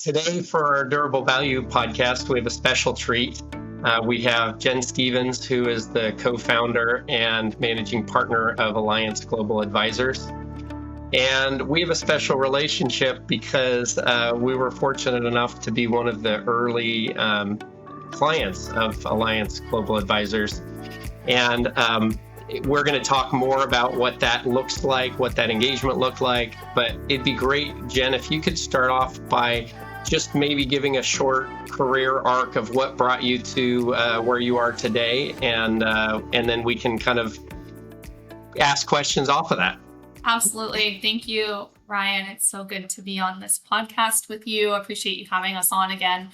Today, for our Durable Value podcast, we have a special treat. We have Jen Stevens, who is the co-founder and managing partner of Alliance Global Advisors. And we have a special relationship because we were fortunate enough to be one of the early clients of Alliance Global Advisors. And we're going to talk more about what that looks like, what that engagement looked like. But it'd be great, Jen, if you could start off by just maybe giving a short career arc of what brought you to where you are today, and then we can kind of ask questions off of that. Absolutely. Thank you, Ryan. It's so good to be on this podcast with you. I appreciate you having us on again.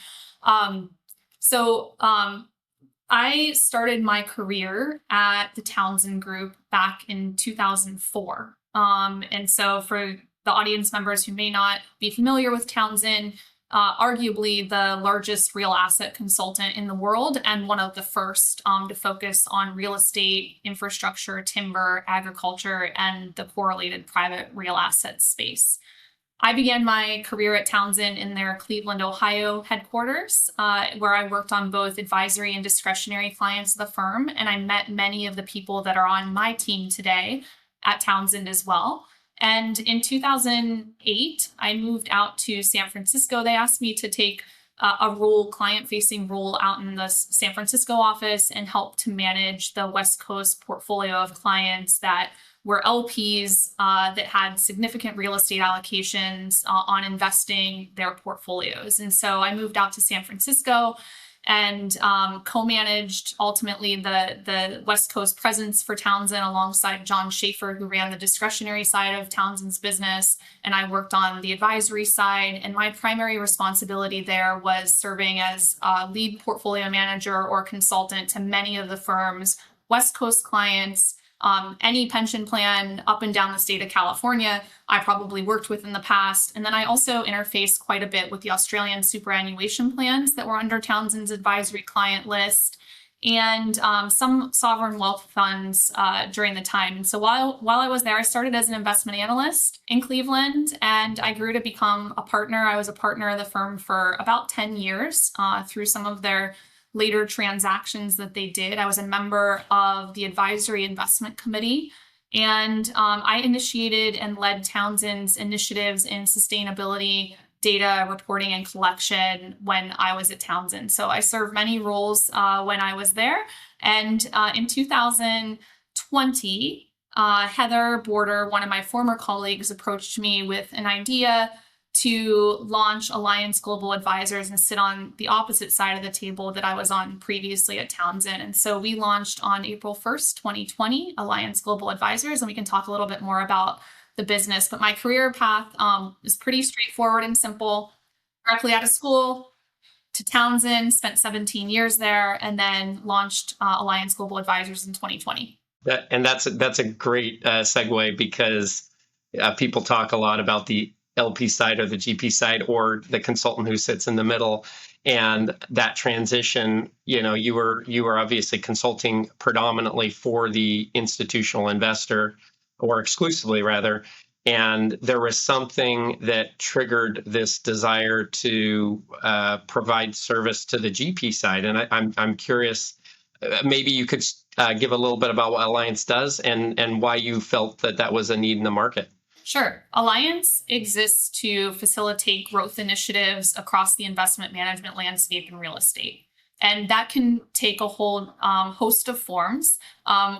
I started my career at the Townsend Group back in 2004. And so for the audience members who may not be familiar with Townsend, arguably the largest real asset consultant in the world and one of the first to focus on real estate, infrastructure, timber, agriculture, and the correlated private real asset space. I began my career at Townsend in their Cleveland, Ohio headquarters, where I worked on both advisory and discretionary clients of the firm, and I met many of the people that are on my team today at Townsend as well. And in 2008, I moved out to San Francisco. They asked me to take a client-facing role out in the San Francisco office and help to manage the West Coast portfolio of clients that were LPs that had significant real estate allocations on investing their portfolios. And so I moved out to San Francisco and co-managed ultimately the West Coast presence for Townsend alongside John Schaefer, who ran the discretionary side of Townsend's business. And I worked on the advisory side. And my primary responsibility there was serving as a lead portfolio manager or consultant to many of the firm's West Coast clients. Any pension plan up and down the state of California, I probably worked with in the past. And then I also interfaced quite a bit with the Australian superannuation plans that were under Townsend's advisory client list and some sovereign wealth funds during the time. And so while I was there, I started as an investment analyst in Cleveland, and I grew to become a partner. I was a partner of the firm for about 10 years through some of their later transactions that they did. I was a member of the advisory investment committee, and I initiated and led Townsend's initiatives in sustainability, data reporting, and collection when I was at Townsend. So I served many roles when I was there. And in 2020, Heather Border, one of my former colleagues, approached me with an idea to launch Alliance Global Advisors and sit on the opposite side of the table that I was on previously at Townsend. And so we launched on April 1st, 2020, Alliance Global Advisors, and we can talk a little bit more about the business. But my career path is pretty straightforward and simple. Directly out of school to Townsend, spent 17 years there, and then launched Alliance Global Advisors in 2020. That's a great segue because people talk a lot about the LP side or the GP side or the consultant who sits in the middle, and that transition. You were obviously consulting predominantly for the institutional investor, or exclusively rather, and there was something that triggered this desire to provide service to the GP side. And I'm curious, maybe you could give a little bit about what Alliance does and why you felt that was a need in the market. Sure. Alliance exists to facilitate growth initiatives across the investment management landscape in real estate. And that can take a whole host of forms.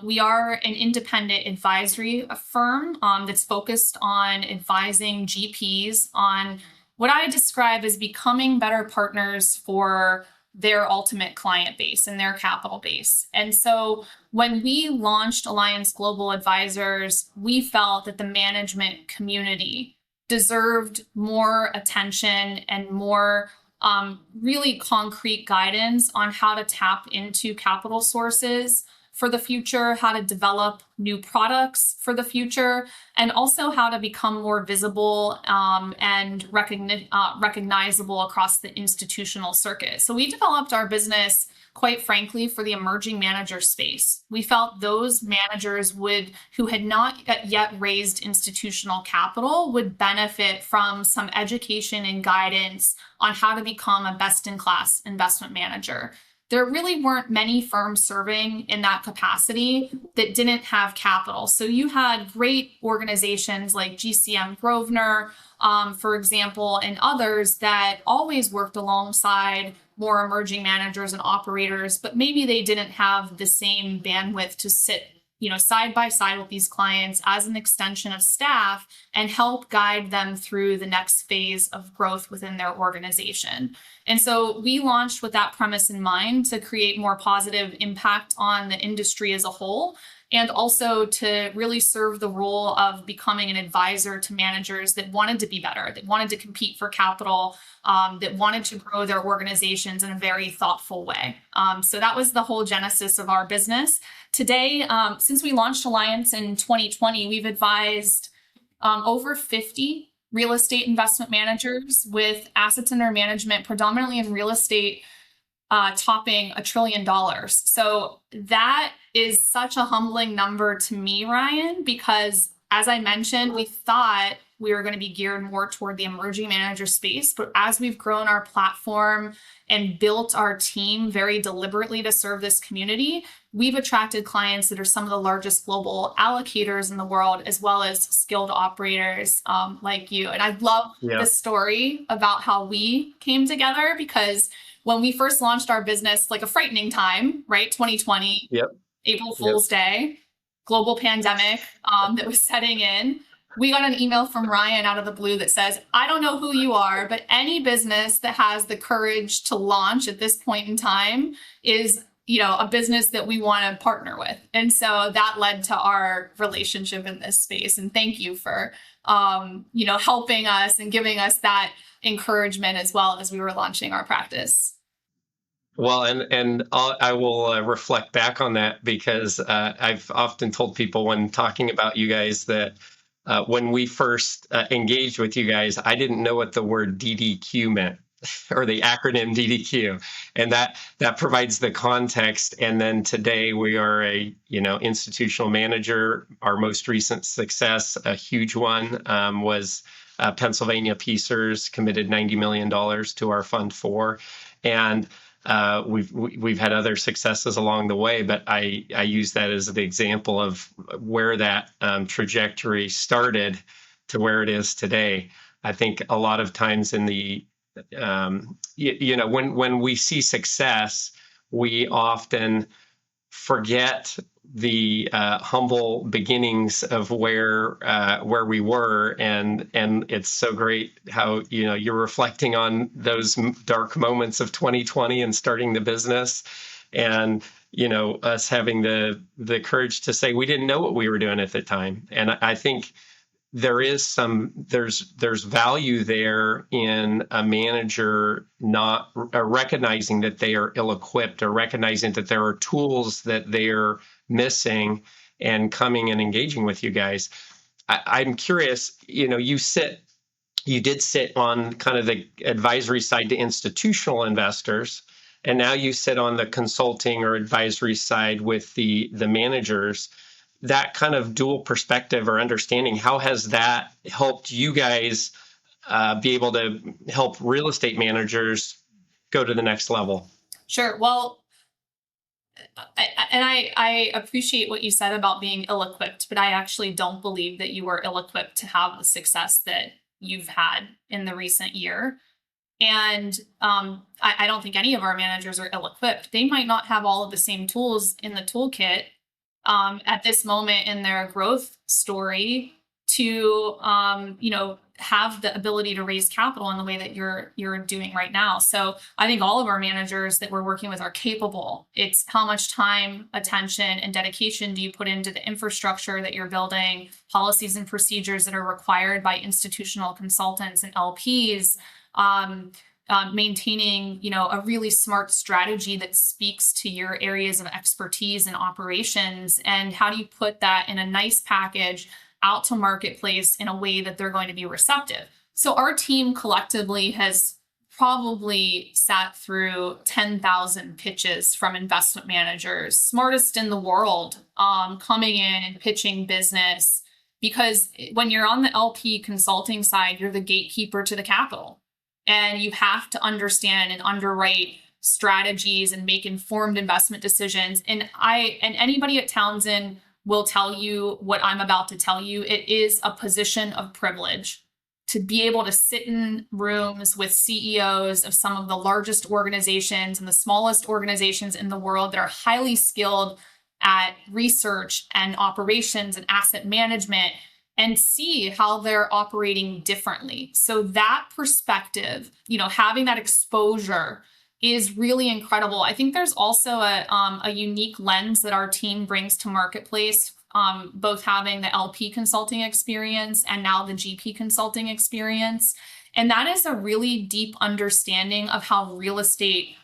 We are an independent advisory firm that's focused on advising GPs on what I describe as becoming better partners for their ultimate client base and their capital base. And so when we launched Alliance Global Advisors, we felt that the management community deserved more attention and more really concrete guidance on how to tap into capital sources for the future, how to develop new products for the future, and also how to become more visible and recognizable across the institutional circuit. So we developed our business, quite frankly, for the emerging manager space. We felt those managers who had not yet raised institutional capital would benefit from some education and guidance on how to become a best-in-class investment manager. There really weren't many firms serving in that capacity that didn't have capital. So you had great organizations like GCM Grosvenor, for example, and others that always worked alongside more emerging managers and operators, but maybe they didn't have the same bandwidth to sit, side by side with these clients as an extension of staff and help guide them through the next phase of growth within their organization. And so we launched with that premise in mind to create more positive impact on the industry as a whole, and also to really serve the role of becoming an advisor to managers that wanted to be better, that wanted to compete for capital, that wanted to grow their organizations in a very thoughtful way. So that was the whole genesis of our business. Today, since we launched Alliance in 2020, we've advised over 50 real estate investment managers with assets under management, predominantly in real estate, topping $1 trillion. So that is such a humbling number to me, Ryan, because as I mentioned, we thought we were going to be geared more toward the emerging manager space. But as we've grown our platform and built our team very deliberately to serve this community, we've attracted clients that are some of the largest global allocators in the world, as well as skilled operators like you. And I love the story about how we came together, because when we first launched our business, like a frightening time, right? 2020, April Fool's Day, global pandemic that was setting in. We got an email from Ryan out of the blue that says, I don't know who you are, but any business that has the courage to launch at this point in time is, a business that we want to partner with. And so that led to our relationship in this space. And thank you for, helping us and giving us that encouragement as well as we were launching our practice. Well, and I will reflect back on that, because I've often told people when talking about you guys that when we first engaged with you guys, I didn't know what the word DDQ meant, or the acronym DDQ, and that provides the context. And then today we are a institutional manager. Our most recent success, a huge one, was Pennsylvania PSERS committed $90 million to our Fund 4, and we've had other successes along the way, but I use that as the example of where that trajectory started to where it is today. I think a lot of times in the when we see success, we often forget the humble beginnings of where we were, and it's so great how you're reflecting on those dark moments of 2020 and starting the business, and us having the courage to say we didn't know what we were doing at the time. And I think there's value there in a manager not recognizing that they are ill-equipped, or recognizing that there are tools that they're missing, and coming and engaging with you guys. I'm curious, you did sit on kind of the advisory side to institutional investors, and now you sit on the consulting or advisory side with the managers. That kind of dual perspective or understanding, how has that helped you guys be able to help real estate managers go to the next level? Sure. Well, I appreciate what you said about being ill-equipped, but I actually don't believe that you were ill-equipped to have the success that you've had in the recent year. And I don't think any of our managers are ill-equipped. They might not have all of the same tools in the toolkit at this moment in their growth story to, have the ability to raise capital in the way that you're doing right now. So I think all of our managers that we're working with are capable. It's how much time, attention, and dedication do you put into the infrastructure that you're building, policies and procedures that are required by institutional consultants and LPs, maintaining, a really smart strategy that speaks to your areas of expertise and operations, and how do you put that in a nice package out to marketplace in a way that they're going to be receptive. So our team collectively has probably sat through 10,000 pitches from investment managers, smartest in the world, coming in and pitching business. Because when you're on the LP consulting side, you're the gatekeeper to the capital. And you have to understand and underwrite strategies and make informed investment decisions. And anybody at Townsend will tell you what I'm about to tell you. It is a position of privilege to be able to sit in rooms with CEOs of some of the largest organizations and the smallest organizations in the world that are highly skilled at research and operations and asset management, and see how they're operating differently. So that perspective, having that exposure is really incredible. I think there's also a unique lens that our team brings to marketplace, both having the LP consulting experience and now the GP consulting experience. And that is a really deep understanding of how real estate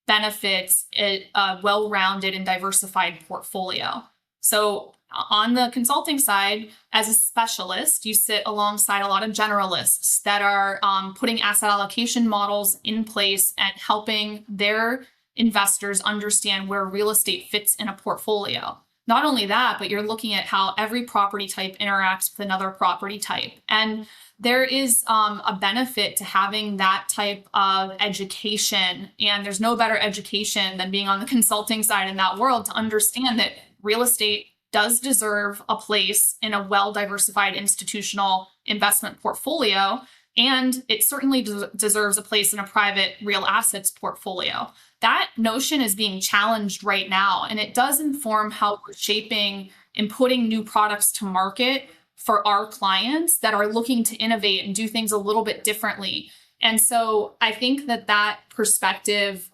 benefits a well-rounded and diversified portfolio. So on the consulting side, as a specialist, you sit alongside a lot of generalists that are putting asset allocation models in place and helping their investors understand where real estate fits in a portfolio. Not only that, but you're looking at how every property type interacts with another property type. And there is a benefit to having that type of education. And there's no better education than being on the consulting side in that world to understand that real estate does deserve a place in a well-diversified institutional investment portfolio. And it certainly deserves a place in a private real assets portfolio. That notion is being challenged right now, and it does inform how we're shaping and putting new products to market for our clients that are looking to innovate and do things a little bit differently. And so I think that perspective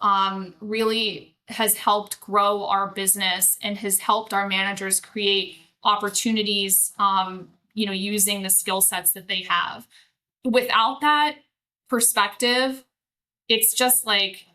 really has helped grow our business and has helped our managers create opportunities, using the skill sets that they have. Without that perspective, it's just like,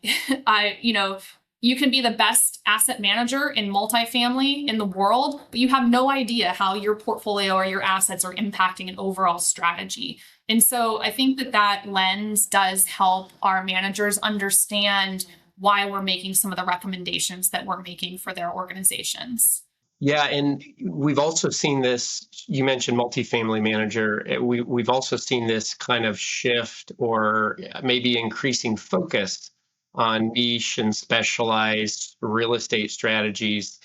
you can be the best asset manager in multifamily in the world, but you have no idea how your portfolio or your assets are impacting an overall strategy. And so I think that lens does help our managers understand why we're making some of the recommendations that we're making for their organizations. Yeah, and we've also seen this, you mentioned multifamily manager, we've also seen this kind of shift or maybe increasing focus on niche and specialized real estate strategies.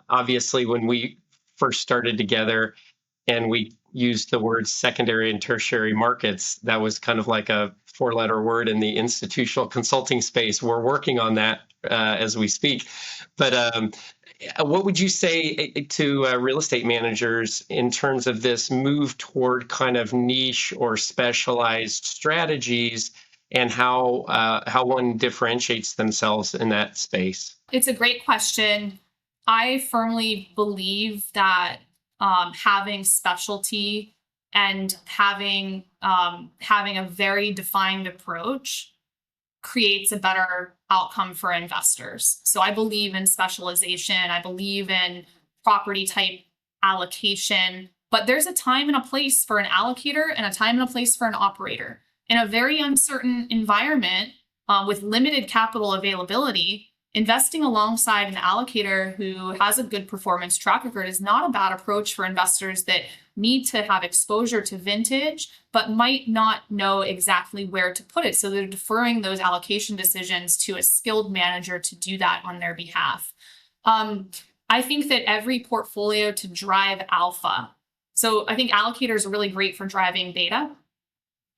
Obviously, when we first started together and we used the words secondary and tertiary markets, that was kind of like a four-letter word in the institutional consulting space. We're working on that as we speak. But what would you say to real estate managers in terms of this move toward kind of niche or specialized strategies, and how one differentiates themselves in that space? It's a great question. I firmly believe that having specialty and having a very defined approach creates a better outcome for investors. So I believe in specialization. I believe in property type allocation, but there's a time and a place for an allocator and a time and a place for an operator. In a very uncertain environment with limited capital availability, investing alongside an allocator who has a good performance track record is not a bad approach for investors that need to have exposure to vintage, but might not know exactly where to put it. So they're deferring those allocation decisions to a skilled manager to do that on their behalf. I think that every portfolio to drive alpha. So I think allocators are really great for driving beta,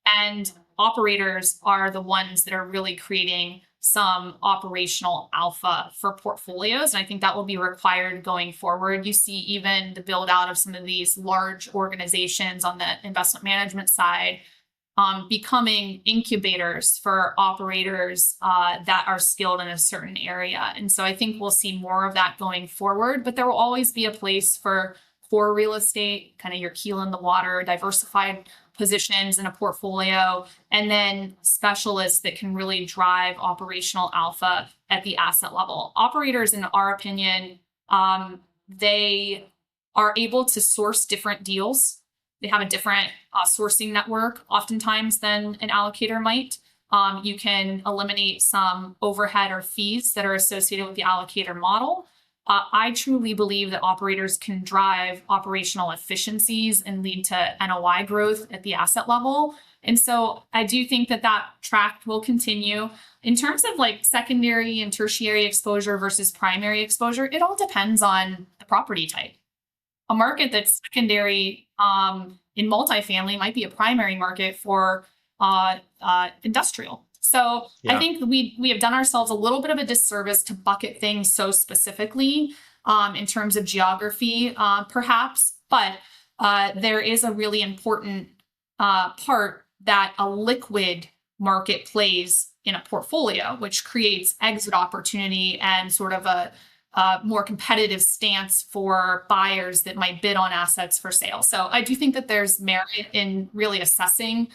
and operators are the ones that are really creating some operational alpha for portfolios. And I think that will be required going forward. You see even the build out of some of these large organizations on the investment management side becoming incubators for operators that are skilled in a certain area. And so I think we'll see more of that going forward, but there will always be a place for core real estate, kind of your keel in the water, diversified positions in a portfolio, and then specialists that can really drive operational alpha at the asset level. Operators, in our opinion, they are able to source different deals. They have a different sourcing network oftentimes than an allocator might. You can eliminate some overhead or fees that are associated with the allocator model. I truly believe that operators can drive operational efficiencies and lead to NOI growth at the asset level. And so I do think that that track will continue. In terms of like secondary and tertiary exposure versus primary exposure, it all depends on the property type. A market that's secondary in multifamily might be a primary market for industrial. So yeah. I think we have done ourselves a little bit of a disservice to bucket things so specifically in terms of geography, perhaps. But there is a really important part that a liquid market plays in a portfolio, which creates exit opportunity and sort of a more competitive stance for buyers that might bid on assets for sale. So I do think that there's merit in really assessing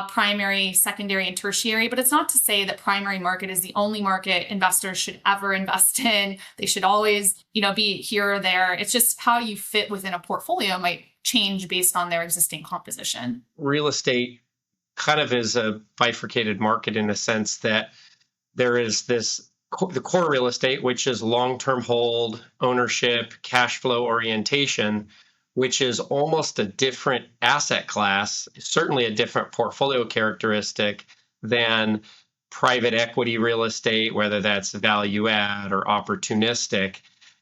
primary, secondary, and tertiary, but it's not to say that primary market is the only market investors should ever invest in. They should always, be here or there. It's just how you fit within a portfolio might change based on their existing composition. Real estate kind of is a bifurcated market in the sense that there is the core real estate, which is long-term hold, ownership, cash flow orientation, which is almost a different asset class, certainly a different portfolio characteristic than private equity real estate, whether that's value add or opportunistic.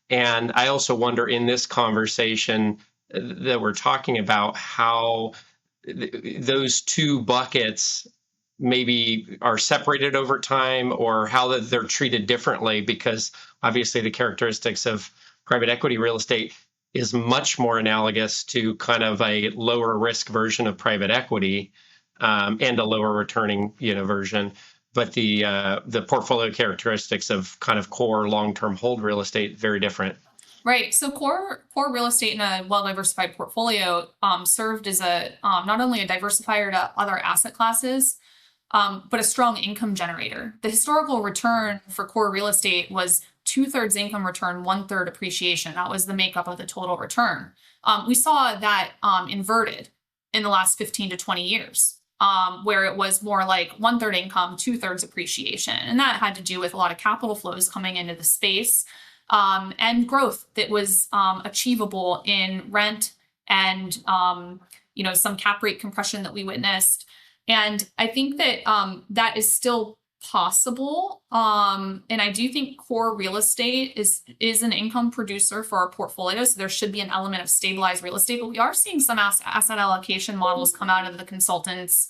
And I also wonder in this conversation that we're talking about how those two buckets maybe are separated over time or how they're treated differently, because obviously the characteristics of private equity real estate is much more analogous to kind of a lower risk version of private equity and a lower returning version. But the portfolio characteristics of kind of core long-term hold real estate, very different. Right. So core real estate in a well-diversified portfolio served as a not only a diversifier to other asset classes, but a strong income generator. The historical return for core real estate was 2/3 income return, 1/3 appreciation. That was the makeup of the total return. We saw that inverted in the last 15 to 20 years, where it was more like 1/3 income, 2/3 appreciation. And that had to do with a lot of capital flows coming into the space and growth that was achievable in rent and some cap rate compression that we witnessed. And I think that that is still possible. And I do think core real estate is an income producer for our portfolio. So there should be an element of stabilized real estate, but we are seeing some asset allocation models come out of the consultants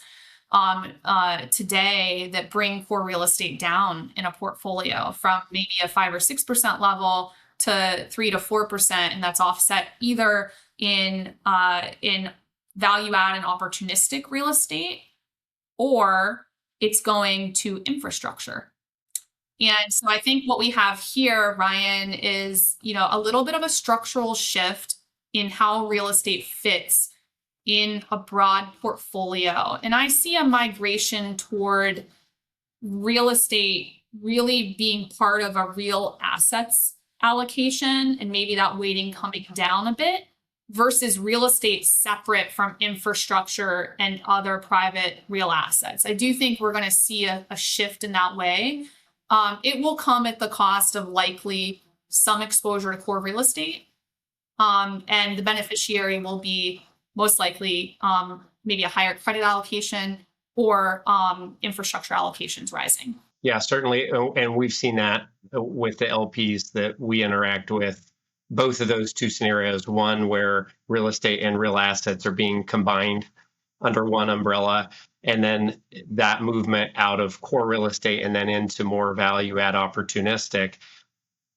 today that bring core real estate down in a portfolio from maybe a 5 or 6% level to 3 to 4%. And that's offset either in value add and opportunistic real estate, or it's going to infrastructure. And so I think what we have here, Ryan, is, a little bit of a structural shift in how real estate fits in a broad portfolio. And I see a migration toward real estate really being part of a real assets allocation, and maybe that weighting coming down a bit, versus real estate separate from infrastructure and other private real assets. I do think we're going to see a shift in that way. It will come at the cost of likely some exposure to core real estate. And the beneficiary will be most likely maybe a higher credit allocation or infrastructure allocations rising. Yeah, certainly. And we've seen that with the LPs that we interact with. Both of those two scenarios, one where real estate and real assets are being combined under one umbrella, and then that movement out of core real estate and then into more value add opportunistic.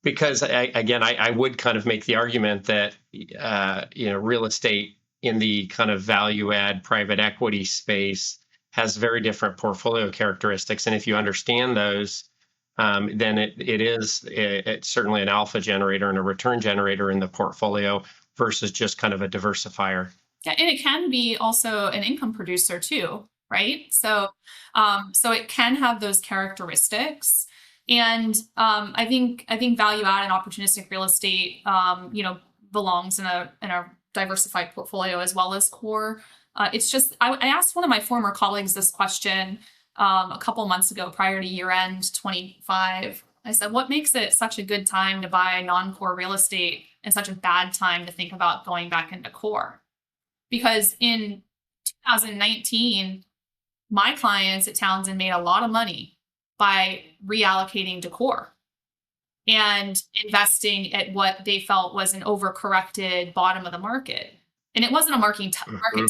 Because I would kind of make the argument that, real estate in the kind of value add private equity space has very different portfolio characteristics. And if you understand those, then it's certainly an alpha generator and a return generator in the portfolio versus just kind of a diversifier. Yeah, and it can be also an income producer too, right? So it can have those characteristics. And I think value add and opportunistic real estate, belongs in a diversified portfolio as well as core. It's just I asked one of my former colleagues this question a couple months ago prior to year end 25. I said, what makes it such a good time to buy non-core real estate and such a bad time to think about going back into core? Because in 2019, my clients at Townsend made a lot of money by reallocating to core and investing at what they felt was an overcorrected bottom of the market. And it wasn't a market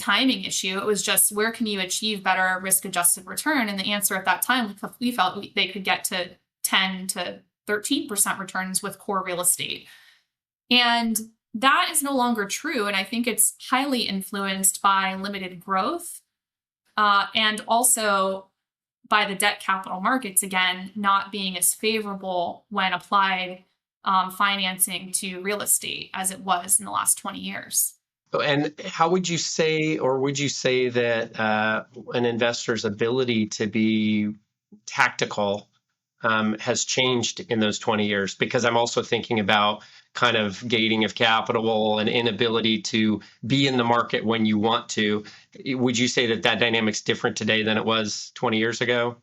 timing issue. It was just, where can you achieve better risk adjusted return? And the answer at that time, we felt they could get to 10 to 13% returns with core real estate. And that is no longer true. And I think it's highly influenced by limited growth, and also by the debt capital markets, again, not being as favorable when applied financing to real estate as it was in the last 20 years. And how would you say, or would you say that an investor's ability to be tactical has changed in those 20 years? Because I'm also thinking about kind of gating of capital and inability to be in the market when you want to. Would you say that dynamic's different today than it was 20 years ago,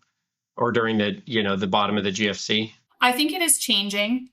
or during the bottom of the GFC? I think it is changing.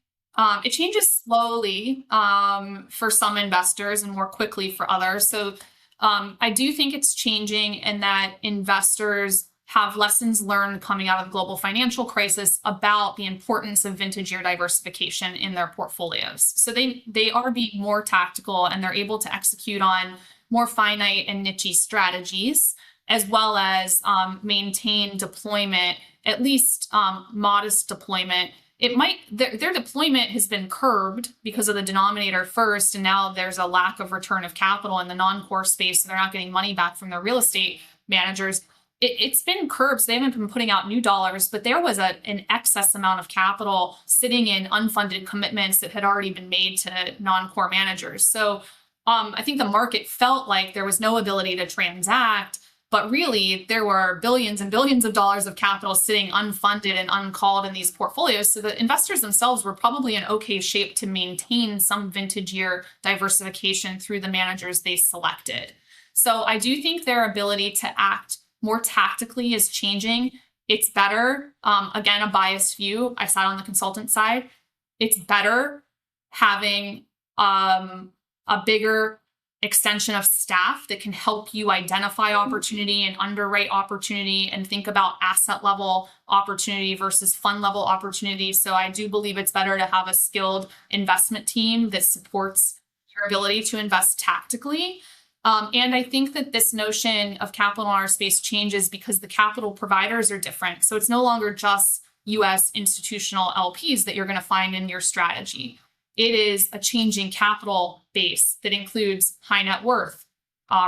It changes slowly for some investors and more quickly for others. So I do think it's changing in that investors have lessons learned coming out of the global financial crisis about the importance of vintage year diversification in their portfolios. So they are being more tactical, and they're able to execute on more finite and niche strategies, as well as maintain deployment, at least modest deployment. Their deployment has been curbed because of the denominator first, and now there's a lack of return of capital in the non-core space, so they're not getting money back from their real estate managers. It's been curbed, so they haven't been putting out new dollars, but there was an excess amount of capital sitting in unfunded commitments that had already been made to non-core managers. So I think the market felt like there was no ability to transact, but really there were billions and billions of dollars of capital sitting unfunded and uncalled in these portfolios. So the investors themselves were probably in okay shape to maintain some vintage year diversification through the managers they selected. So I do think their ability to act more tactically is changing. It's better. Again, a biased view. I sat on the consultant side. It's better having a bigger extension of staff that can help you identify opportunity and underwrite opportunity and think about asset level opportunity versus fund level opportunity. So I do believe it's better to have a skilled investment team that supports your ability to invest tactically. And I think that this notion of capital in our space changes because the capital providers are different. So it's no longer just US institutional LPs that you're going to find in your strategy. It is a changing capital base that includes high net worth,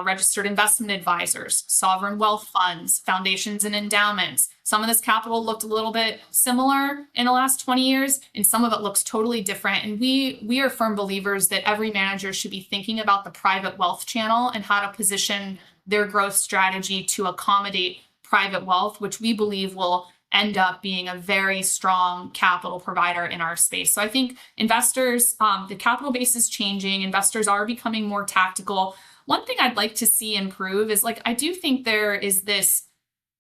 registered investment advisors, sovereign wealth funds, foundations and endowments. Some of this capital looked a little bit similar in the last 20 years, and some of it looks totally different. And we are firm believers that every manager should be thinking about the private wealth channel and how to position their growth strategy to accommodate private wealth, which we believe will end up being a very strong capital provider in our space. So I think investors, the capital base is changing. Investors are becoming more tactical. One thing I'd like to see improve is, I do think there is this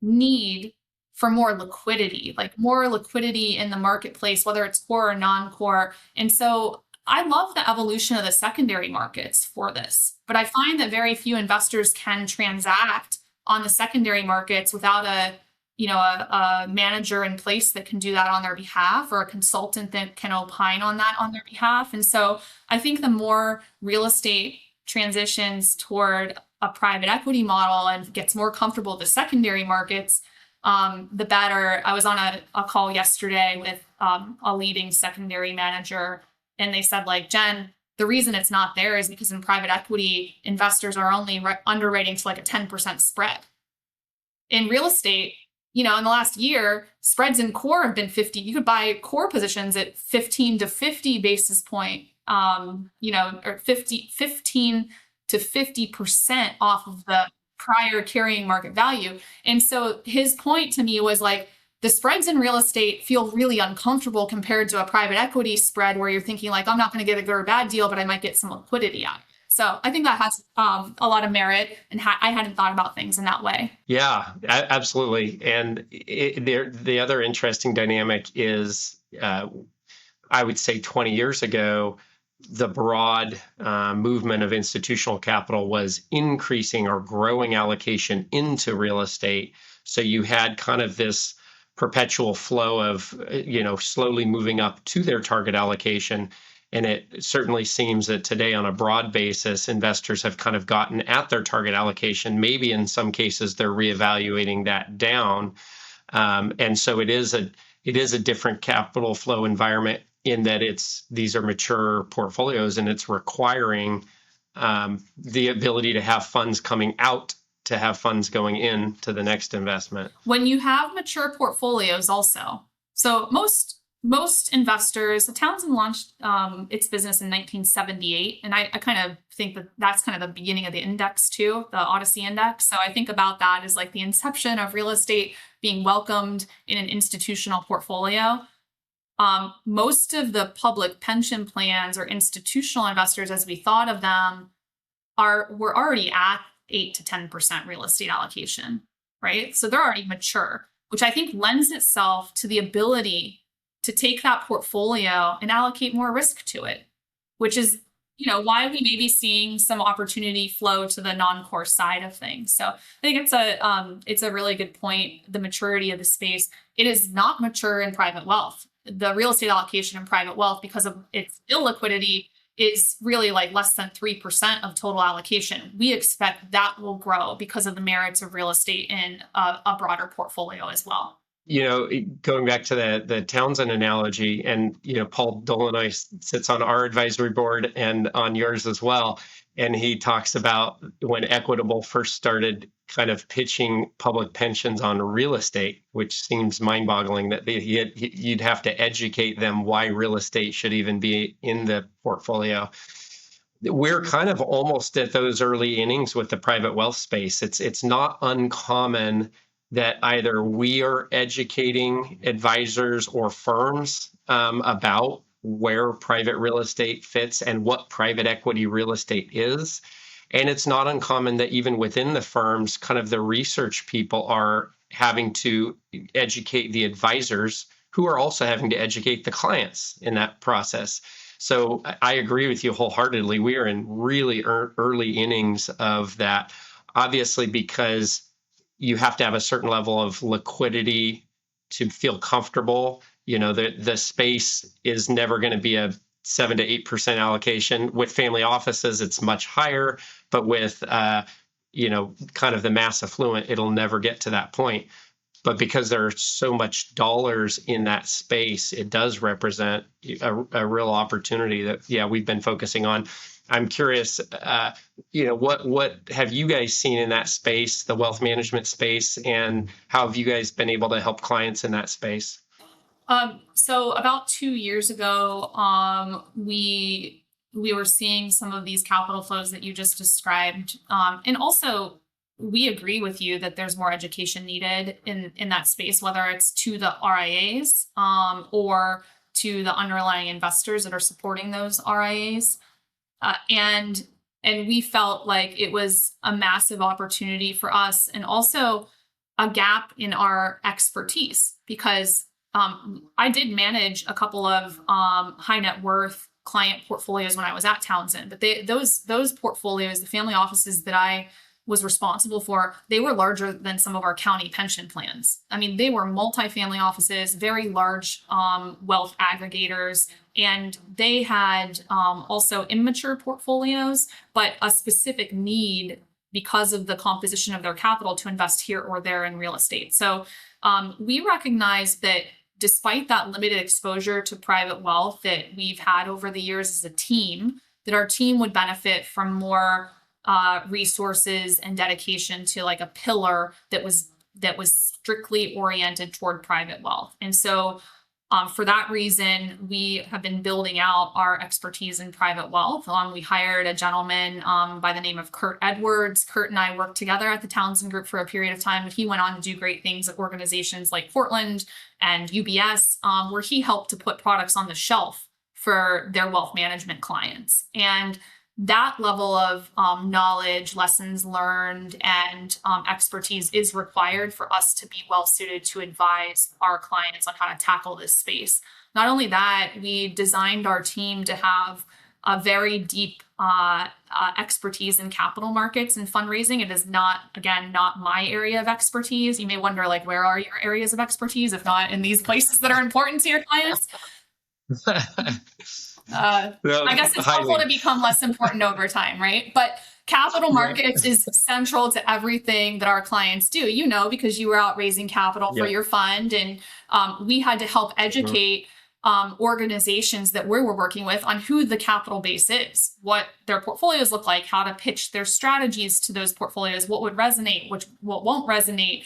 need for more liquidity in the marketplace, whether it's core or non-core. And so I love the evolution of the secondary markets for this, but I find that very few investors can transact on the secondary markets without a manager in place that can do that on their behalf, or a consultant that can opine on that on their behalf. And so I think the more real estate transitions toward a private equity model and gets more comfortable with the secondary markets, the better. I was on a call yesterday with a leading secondary manager, and they said, Jen, the reason it's not there is because in private equity, investors are only underwriting to a 10% spread. In real estate, in the last year, spreads in core have been 50. You could buy core positions at 15 to 50 basis point, or 15 to 50% off of the prior carrying market value. And so his point to me was like, the spreads in real estate feel really uncomfortable compared to a private equity spread where you're thinking like, I'm not going to get a good or bad deal, but I might get some liquidity out. So I think that has a lot of merit, and I hadn't thought about things in that way. Yeah, absolutely. And the other interesting dynamic is, I would say 20 years ago, the broad movement of institutional capital was increasing or growing allocation into real estate. So you had kind of this perpetual flow of, slowly moving up to their target allocation. And it certainly seems that today, on a broad basis, investors have kind of gotten at their target allocation. Maybe in some cases, they're reevaluating that down. And so it is a different capital flow environment in that these are mature portfolios, and it's requiring the ability to have funds coming out to have funds going in to the next investment. When you have mature portfolios also, so most investors, Townsend launched its business in 1978. And I kind of think that that's kind of the beginning of the index too, the Odyssey Index. So I think about that as like the inception of real estate being welcomed in an institutional portfolio. Most of the public pension plans or institutional investors, as we thought of them, were already at 8 to 10% real estate allocation, right? So they're already mature, which I think lends itself to the ability to take that portfolio and allocate more risk to it, which is, why we may be seeing some opportunity flow to the non-core side of things. So I think it's a really good point. The maturity of the space, it is not mature in private wealth. The real estate allocation in private wealth, because of its illiquidity, is really like less than 3% of total allocation. We expect that will grow because of the merits of real estate in a broader portfolio as well. Going back to the Townsend analogy, and Paul Dolinoy sits on our advisory board and on yours as well, and he talks about when Equitable first started kind of pitching public pensions on real estate, which seems mind-boggling that you'd have to educate them why real estate should even be in the portfolio. We're kind of almost at those early innings with the private wealth space. It's not uncommon that either we are educating advisors or firms about where private real estate fits and what private equity real estate is. And it's not uncommon that even within the firms, kind of the research people are having to educate the advisors, who are also having to educate the clients in that process. So I agree with you wholeheartedly. We are in really early innings of that, obviously, because you have to have a certain level of liquidity to feel comfortable. The space is never going to be a 7 to 8% allocation. With family offices, it's much higher, but with kind of the mass affluent, it'll never get to that point. But because there are so much dollars in that space, it does represent a real opportunity that we've been focusing on. I'm curious, what have you guys seen in that space, the wealth management space, and how have you guys been able to help clients in that space? So about 2 years ago, we were seeing some of these capital flows that you just described. And also, we agree with you that there's more education needed in that space, whether it's to the RIAs or to the underlying investors that are supporting those RIAs. And we felt like it was a massive opportunity for us, and also a gap in our expertise, because I did manage a couple of high net worth client portfolios when I was at Townsend, but those portfolios, the family offices that I was responsible for, they were larger than some of our county pension plans. I mean, they were multifamily offices, very large wealth aggregators, and they had also immature portfolios, but a specific need because of the composition of their capital to invest here or there in real estate. So we recognize that despite that limited exposure to private wealth that we've had over the years as a team, that our team would benefit from more resources and dedication to like a pillar that was strictly oriented toward private wealth. And so For that reason, we have been building out our expertise in private wealth. We hired a gentleman by the name of Kurt Edwards. Kurt and I worked together at the Townsend Group for a period of time, but he went on to do great things at organizations like Portland and UBS, where he helped to put products on the shelf for their wealth management clients. And that level of knowledge, lessons learned, and expertise is required for us to be well suited to advise our clients on how to tackle this space. Not only that, we designed our team to have a very deep expertise in capital markets and fundraising. It is not, again, not my area of expertise. You may wonder, like, where are your areas of expertise, if not in these places that are important to your clients? I guess it's helpful to become less important over time, right? But capital markets is central to everything that our clients do, because you were out raising capital for your fund. And we had to help educate organizations that we were working with on who the capital base is, what their portfolios look like, how to pitch their strategies to those portfolios, what would resonate, what won't resonate.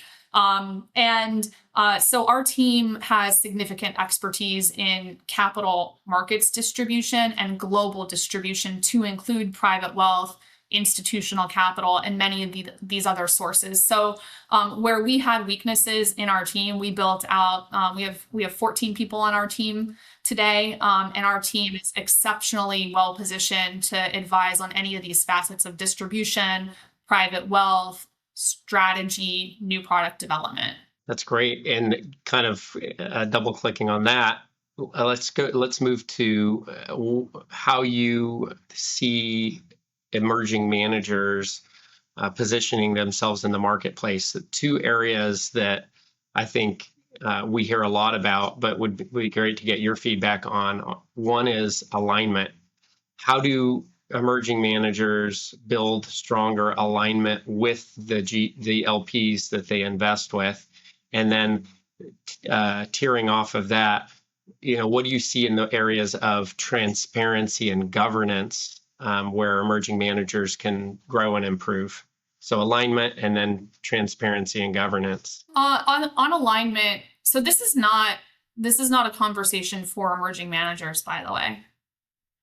So our team has significant expertise in capital markets distribution and global distribution, to include private wealth, institutional capital, and many of these other sources. So where we had weaknesses in our team, we built out, we have 14 people on our team today, and our team is exceptionally well positioned to advise on any of these facets of distribution, private wealth, strategy, new product development. That's great. And kind of double clicking on that, let's move to how you see emerging managers positioning themselves in the marketplace. The two areas that I think we hear a lot about, but would be great to get your feedback on. One is alignment. How do emerging managers build stronger alignment with the LPs that they invest with? And then tearing off of that, what do you see in the areas of transparency and governance where emerging managers can grow and improve? So alignment, and then transparency and governance. On alignment, so this is not a conversation for emerging managers, by the way.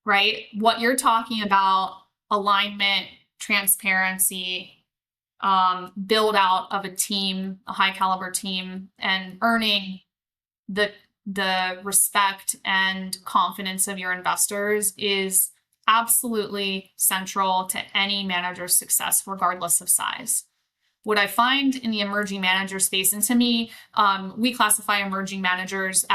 Right? What you're talking about, alignment, transparency, build out of a team, a high caliber team, and earning the respect and confidence of your investors is absolutely central to any manager's success, regardless of size. What I find in the emerging manager space, and to me, we classify emerging managers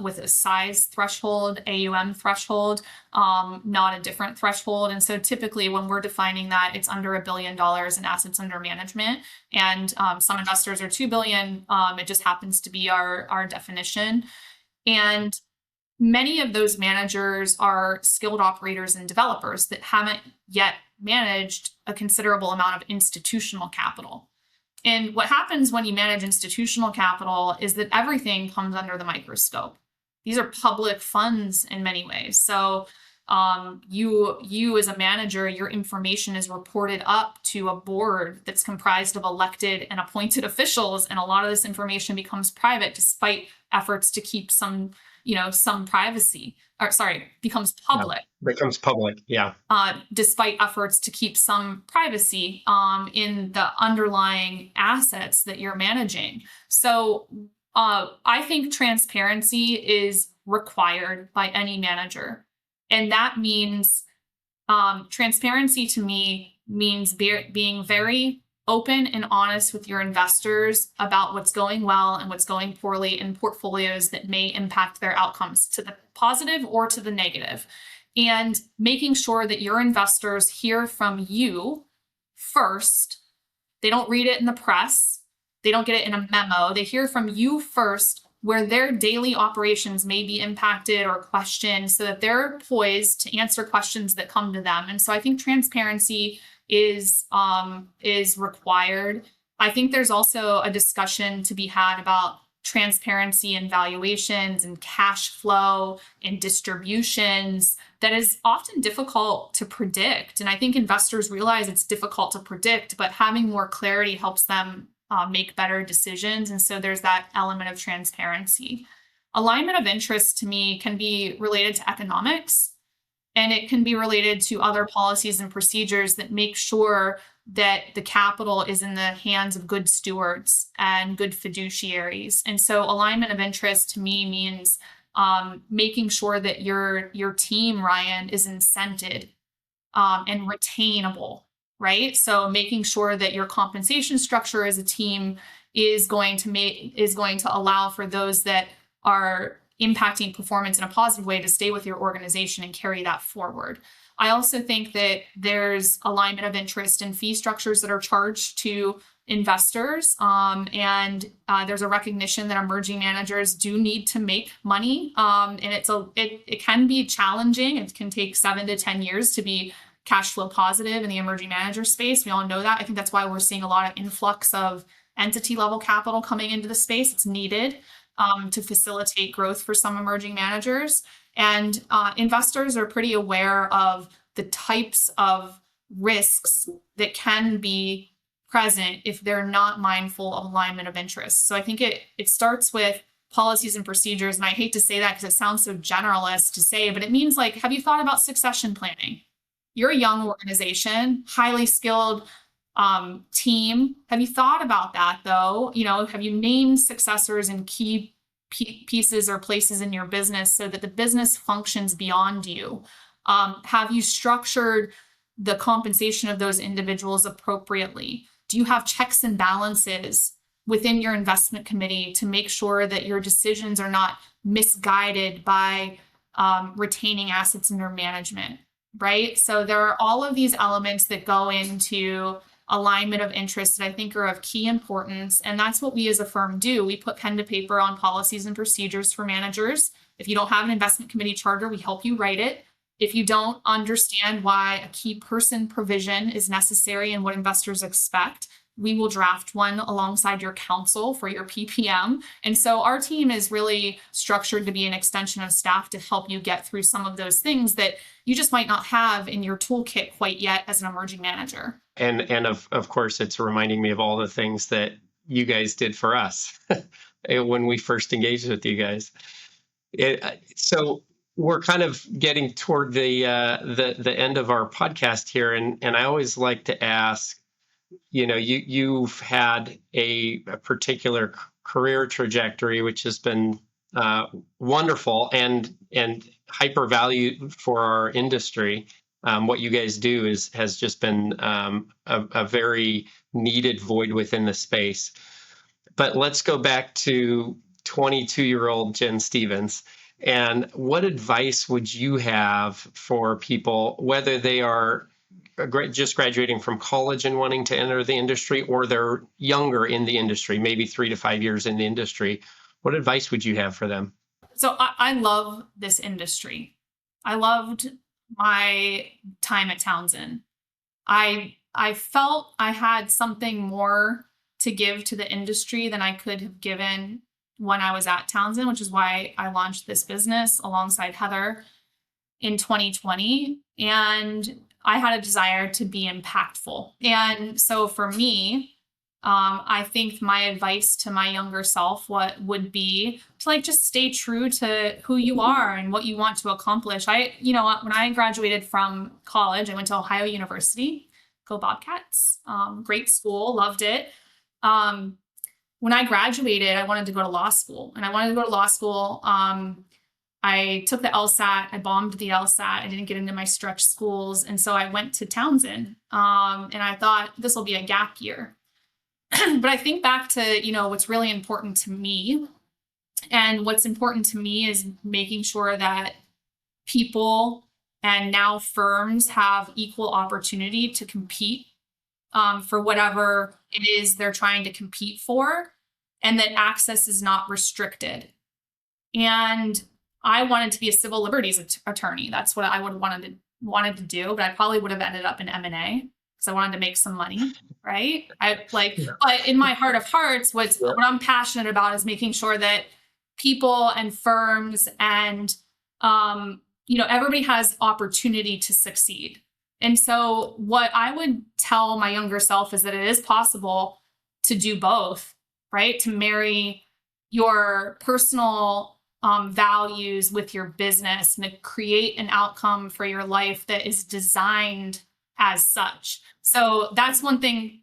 with a size threshold, AUM threshold, not a different threshold. And so typically when we're defining that, it's under $1 billion in assets under management. And some investors are 2 billion. It just happens to be our definition. And many of those managers are skilled operators and developers that haven't yet managed a considerable amount of institutional capital. And what happens when you manage institutional capital is that everything comes under the microscope. These are public funds in many ways. So you as a manager, your information is reported up to a board that's comprised of elected and appointed officials. And a lot of this information becomes private, despite efforts to keep some privacy, becomes public. Becomes public, yeah. Despite efforts to keep some privacy in the underlying assets that you're managing. So I think transparency is required by any manager. And that means transparency to me means being very open and honest with your investors about what's going well and what's going poorly in portfolios that may impact their outcomes to the positive or to the negative. And making sure that your investors hear from you first. They don't read it in the press. They don't get it in a memo. They hear from you first, where their daily operations may be impacted or questioned, so that they're poised to answer questions that come to them. And so I think transparency is required. I think there's also a discussion to be had about transparency and valuations and cash flow and distributions that is often difficult to predict. And I think investors realize it's difficult to predict, but having more clarity helps them make better decisions. And so there's that element of transparency. alignment of interest to me can be related to economics, and it can be related to other policies and procedures that make sure that the capital is in the hands of good stewards and good fiduciaries. And so alignment of interest to me means making sure that your team, Ryan, is incented and retainable, right? So making sure that your compensation structure as a team is going to allow for those that are impacting performance in a positive way to stay with your organization and carry that forward. I also think that there's alignment of interest in fee structures that are charged to investors. And there's a recognition that emerging managers do need to make money. And it can be challenging. It can take 7 to 10 years to be cash flow positive in the emerging manager space. We all know that. I think that's why we're seeing a lot of influx of entity level capital coming into the space. It's needed to facilitate growth for some emerging managers. And investors are pretty aware of the types of risks that can be present if they're not mindful of alignment of interest. So I think it starts with policies and procedures. And I hate to say that because it sounds so generalist to say, but it means like, have you thought about succession planning? You're a young organization, highly skilled team. Have you thought about that though? Have you named successors in key pieces or places in your business so that the business functions beyond you? Have you structured the compensation of those individuals appropriately? Do you have checks and balances within your investment committee to make sure that your decisions are not misguided by retaining assets under management, right? So there are all of these elements that go into alignment of interest that I think are of key importance. And that's what we as a firm do. We put pen to paper on policies and procedures for managers. If you don't have an investment committee charter, we help you write it. If you don't understand why a key person provision is necessary and what investors expect, we will draft one alongside your counsel for your PPM. And so our team is really structured to be an extension of staff to help you get through some of those things that you just might not have in your toolkit quite yet as an emerging manager. And of course, it's reminding me of all the things that you guys did for us when we first engaged with you guys. So we're kind of getting toward the end of our podcast here, and I always like to ask, you've had a particular career trajectory which has been wonderful and hyper valued for our industry. What you guys do has just been a very needed void within the space. But let's go back to 22-year-old Jen Stevens. And what advice would you have for people, whether they are just graduating from college and wanting to enter the industry, or they're younger in the industry, maybe 3 to 5 years in the industry? What advice would you have for them? So I love this industry. I loved my time at Townsend. I felt I had something more to give to the industry than I could have given when I was at Townsend, which is why I launched this business alongside Heather in 2020. And I had a desire to be impactful. And so for me, I think my advice to my younger self would be to just stay true to who you are and what you want to accomplish. When I graduated from college, I went to Ohio University, go Bobcats, great school, loved it. When I graduated, I wanted to go to law school, and I wanted to go to law school. I took the LSAT, I bombed the LSAT, I didn't get into my stretch schools. And so I went to Townsend, and I thought this will be a gap year. But I think back to, what's really important to me. And what's important to me is making sure that people and now firms have equal opportunity to compete for whatever it is they're trying to compete for, and that access is not restricted. And I wanted to be a civil liberties attorney. That's what I would wanted to do, but I probably would have ended up in M&A because I wanted to make some money, right? But in my heart of hearts, what I'm passionate about is making sure that people and firms and everybody has opportunity to succeed. And so what I would tell my younger self is that it is possible to do both, right? To marry your personal values with your business and to create an outcome for your life that is designed as such. So that's one thing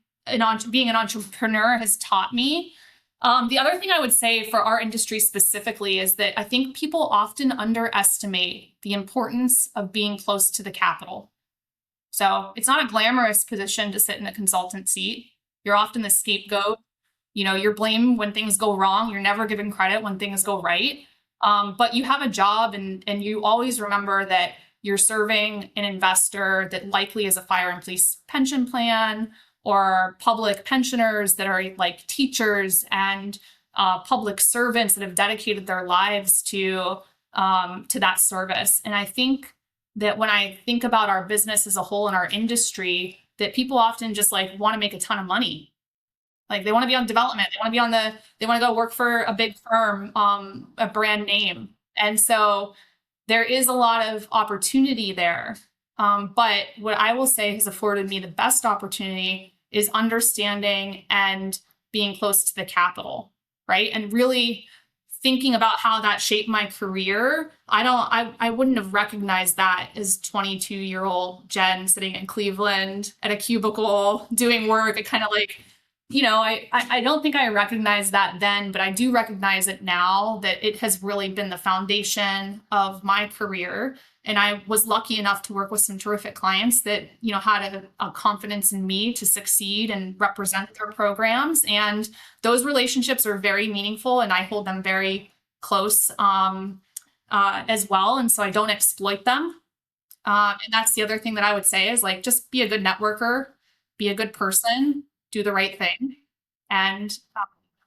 being an entrepreneur has taught me. The other thing I would say for our industry specifically is that I think people often underestimate the importance of being close to the capital. So it's not a glamorous position to sit in a consultant seat. You're often the scapegoat. You're blamed when things go wrong. You're never given credit when things go right. But you have a job, and you always remember that you're serving an investor that likely is a fire and police pension plan, or public pensioners that are like teachers and public servants that have dedicated their lives to that service. And I think that when I think about our business as a whole in our industry, that people often just like want to make a ton of money. Like they want to be on development. They want to go work for a big firm, a brand name. And so there is a lot of opportunity there. But what I will say has afforded me the best opportunity is understanding and being close to the capital, right? And really thinking about how that shaped my career. I wouldn't have recognized that as 22-year-old Jen sitting in Cleveland at a cubicle doing work. It kind of like, I don't think I recognized that then, but I do recognize it now, that it has really been the foundation of my career. And I was lucky enough to work with some terrific clients that, had a confidence in me to succeed and represent their programs. And those relationships are very meaningful, and I hold them very close as well. And so I don't exploit them. And that's the other thing that I would say is like, just be a good networker, be a good person, do the right thing, and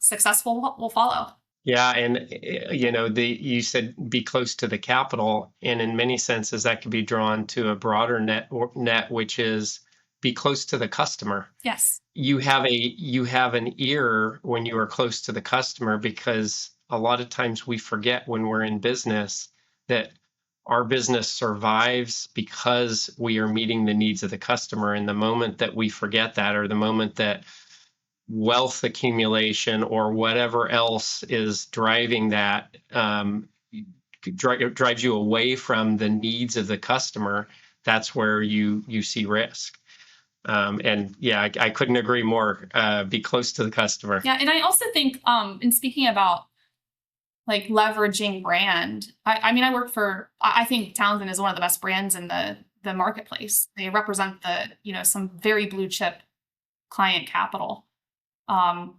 success will follow. Yeah. And, you said be close to the capital. And in many senses, that could be drawn to a broader net, which is be close to the customer. Yes. You have an ear when you are close to the customer, because a lot of times we forget when we're in business that our business survives because we are meeting the needs of the customer. And the moment that we forget that, or the moment that wealth accumulation or whatever else is driving that, drives you away from the needs of the customer, that's where you see risk. And yeah, I couldn't agree more. Be close to the customer. Yeah. And I also think, in speaking about like leveraging brand, I think Townsend is one of the best brands in the marketplace. They represent some very blue chip client capital. And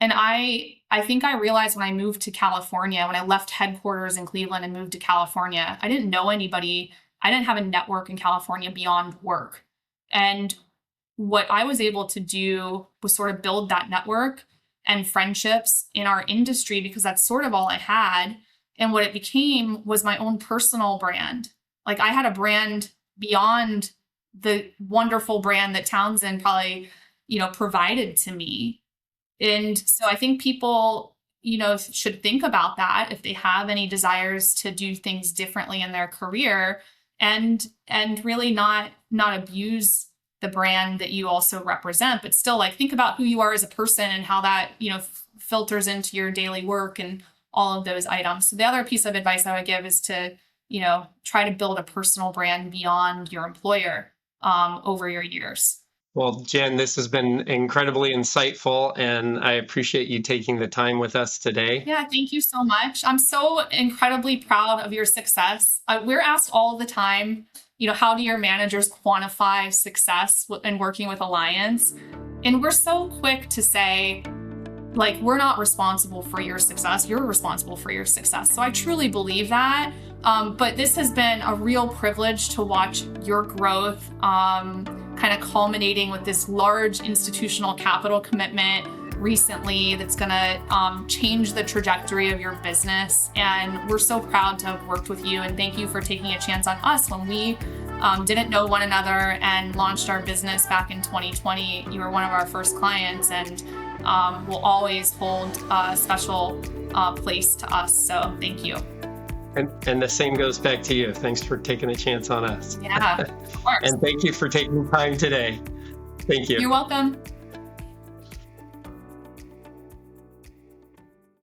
I think I realized when I moved to California, when I left headquarters in Cleveland and moved to California, I didn't know anybody. I didn't have a network in California beyond work. And what I was able to do was sort of build that network and friendships in our industry, because that's sort of all I had. And what it became was my own personal brand. Like I had a brand beyond the wonderful brand that Townsend probably, provided to me. And so I think people, should think about that if they have any desires to do things differently in their career, and really not abuse the brand that you also represent, but still like think about who you are as a person and how that, filters into your daily work and all of those items. So the other piece of advice I would give is to, try to build a personal brand beyond your employer over your years. Well, Jen, this has been incredibly insightful, and I appreciate you taking the time with us today. Yeah, thank you so much. I'm so incredibly proud of your success. We're asked all the time, how do your managers quantify success in working with Alliance? And we're so quick to say, like, we're not responsible for your success. You're responsible for your success. So I truly believe that. But this has been a real privilege to watch your growth, kind of culminating with this large institutional capital commitment recently that's going to change the trajectory of your business. And we're so proud to have worked with you. And thank you for taking a chance on us when we didn't know one another and launched our business back in 2020. You were one of our first clients, and will always hold a special place to us. So thank you. And the same goes back to you. Thanks for taking a chance on us. Yeah, of course. And thank you for taking time today. Thank you. You're welcome.